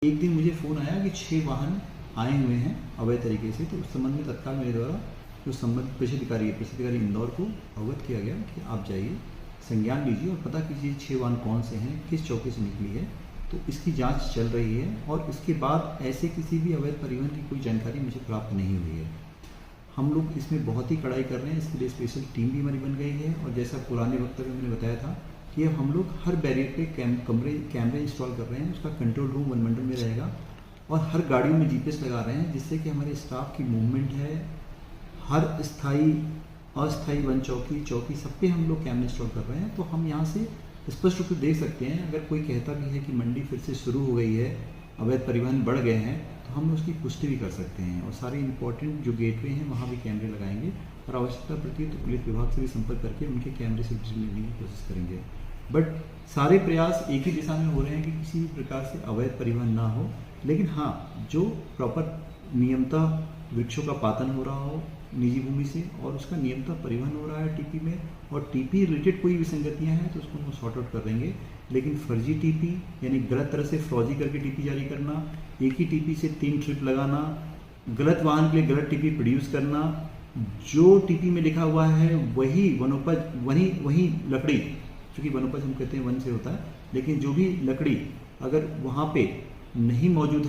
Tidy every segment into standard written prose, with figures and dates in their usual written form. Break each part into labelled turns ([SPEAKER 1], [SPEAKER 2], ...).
[SPEAKER 1] एक दिन मुझे फ़ोन आया कि 6 वाहन आए हुए हैं अवैध तरीके से। तो उस संबंध में तत्काल मेरे द्वारा जो संबंधित प्रेषणाधिकारी इंदौर को अवगत किया गया कि आप जाइए, संज्ञान लीजिए और पता कीजिए 6 वाहन कौन से हैं, किस चौकी से निकली है। तो इसकी जांच चल रही है और इसके बाद ऐसे किसी भी अवैध परिवहन की कोई जानकारी मुझे प्राप्त नहीं हुई है। हम लोग इसमें बहुत ही कड़ाई कर रहे हैं, इसके लिए स्पेशल टीम भी हमारी बन गई है। और जैसा पुराने वक्तव्य में मैंने बताया था कि अब हम लोग हर बैरियर पे कैमरे इंस्टॉल कर रहे हैं। उसका कंट्रोल रूम वनमंडल में रहेगा और हर गाड़ियों में जीपीएस लगा रहे हैं, जिससे कि हमारे स्टाफ की मूवमेंट है, हर स्थायी अस्थायी वन चौकी सब पे हम लोग कैमरे इंस्टॉल कर रहे हैं। तो हम यहाँ से स्पष्ट रूप से देख सकते हैं, अगर कोई कहता भी है कि मंडी फिर से शुरू हो गई है, अवैध परिवहन बढ़ गए हैं, तो हम उसकी पुष्टि भी कर सकते हैं। और सारे इंपॉर्टेंट जो गेटवे हैं वहाँ भी कैमरे लगाएंगे और आवश्यकता पड़ती है तो पुलिस विभाग से भी संपर्क करके उनके कैमरे से विजिल लेने की कोशिश करेंगे। बट सारे प्रयास एक ही दिशा में हो रहे हैं कि किसी भी प्रकार से अवैध परिवहन ना हो। लेकिन हाँ, जो प्रॉपर नियमतः वृक्षों का पातन हो रहा हो निजी भूमि से और उसका नियमतः परिवहन हो रहा है टीपी में, और टीपी रिलेटेड कोई विसंगतियां हैं तो उसको हम सॉर्ट आउट कर देंगे। लेकिन फर्जी टीपी यानी गलत तरह से फ्रॉजी करके टीपी जारी करना, एक ही टीपी से 3 ट्रिप लगाना, गलत वाहन के लिए गलत टीपी प्रोड्यूस करना, जो टीपी में लिखा हुआ है वही वनोपज वही लकड़ी, क्योंकि वनोपज हम कहते हैं वन से होता है, लेकिन जो भी लकड़ी अगर वहाँ पे नहीं मौजूद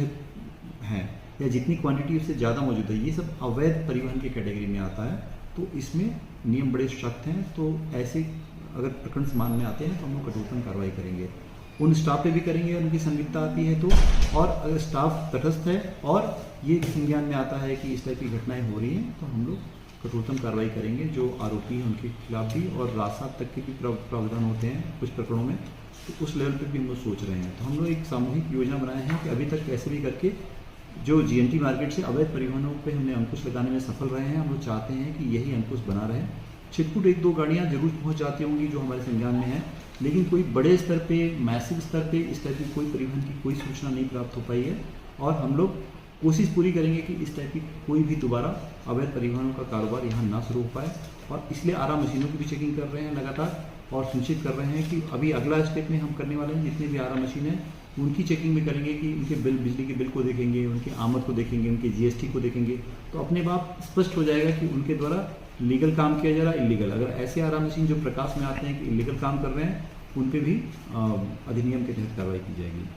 [SPEAKER 1] है या जितनी क्वांटिटी उससे ज़्यादा मौजूद है, ये सब अवैध परिवहन की कैटेगरी में आता है। तो इसमें नियम बड़े सख्त हैं। तो ऐसे अगर प्रकरण सामने आते हैं तो हम लोग कठोरतम कार्रवाई करेंगे, उन स्टाफ पे भी करेंगे उनकी संदिग्धता आती है तो। और अगर स्टाफ तटस्थ है और ये संज्ञान में आता है कि इस टाइप की घटनाएं हो रही हैं तो हम लोग कठोरतम कार्रवाई करेंगे, जो आरोपी हैं उनके खिलाफ भी। और राजसात तक के भी प्रावधान होते हैं कुछ प्रकरणों में, तो उस लेवल पर भी हम लोग सोच रहे हैं। तो हम लोग एक सामूहिक योजना बनाए हैं कि अभी तक कैसे भी करके जो जीएनटी मार्केट से अवैध परिवहनों पे हमने अंकुश लगाने में सफल रहे हैं, हम लोग चाहते हैं कि यही अंकुश बना रहे। छिटपुट 1-2 गाड़ियाँ जरूर पहुँच जाती होंगी जो हमारे संज्ञान में है, लेकिन कोई बड़े स्तर पे मैसिव स्तर पे इस टाइप की कोई परिवहन की कोई सूचना नहीं प्राप्त हो पाई है। और हम लोग कोशिश पूरी करेंगे कि इस टाइप की कोई भी दोबारा अवैध परिवहनों का कारोबार यहाँ ना शुरू हो पाए। और इसलिए आरा मशीनों की भी चेकिंग कर रहे हैं लगातार और सुनिश्चित कर रहे हैं कि अभी अगला स्टेप में हम करने वाले हैं, जितने भी आरा मशीन हैं उनकी चेकिंग भी करेंगे कि उनके बिल, बिजली के बिल को देखेंगे, उनकी आमद को देखेंगे, उनके जीएसटी को देखेंगे। तो अपने बाप स्पष्ट हो जाएगा कि उनके द्वारा लीगल काम किया जा रहा है, इलीगल। अगर ऐसे आरा मशीन जो प्रकाश में आते हैं कि इलीगल काम कर रहे हैं, उन पे भी अधिनियम के तहत कार्रवाई की जाएगी।